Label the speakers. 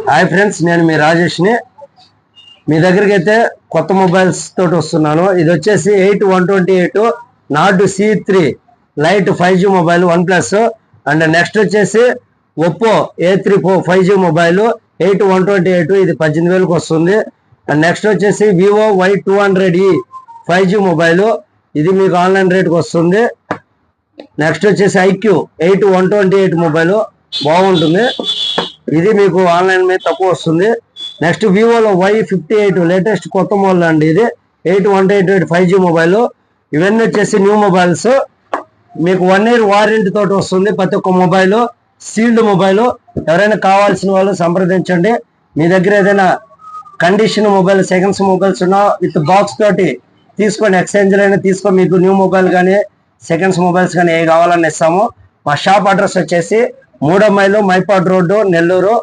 Speaker 1: Hi friends, నేను మీ రాజేష్ని. మీ దగ్గరికి అయితే కొత్త మొబైల్స్ తోటి వస్తున్నాను. ఇది వచ్చేసి 8128 Nord C3 light 5G mobile OnePlus. And next వచ్చేసి ఒప్పో A3 5G మొబైల్ 8128, ఇది 18,000కి వస్తుంది. అండ్ నెక్స్ట్ వచ్చేసి వివో Y200e 5G మొబైల్, ఇది మీకు ఆన్లైన్ రేట్కి వస్తుంది. నెక్స్ట్ వచ్చేసి IQ 8128 మొబైల్ బాగుంటుంది, ఇది మీకు ఆన్లైన్ మీద తక్కువ వస్తుంది. నెక్స్ట్ వివోలో Y58 లేటెస్ట్ కొత్త మోడల్ అండి, ఇది 8128 5G మొబైల్. ఇవన్నీ వచ్చేసి న్యూ మొబైల్స్, మీకు 1 year వారంటీ తోటి వస్తుంది. ప్రతి ఒక్క మొబైల్ సీల్డ్ మొబైల్. ఎవరైనా కావాల్సిన వాళ్ళు సంప్రదించండి. మీ దగ్గర ఏదైనా కండిషన్ మొబైల్, సెకండ్స్ మొబైల్స్ ఉన్నా విత్ బాక్స్ తోటి తీసుకొని ఎక్స్చేంజ్ అయినా తీసుకొని మీకు న్యూ మొబైల్ కానీ సెకండ్స్ మొబైల్స్ కానీ ఏ కావాలని ఇస్తాము. మా షాప్ అడ్రస్ వచ్చేసి 3వ మైలు మైపాడ్ రోడ్డు, నెల్లూరు.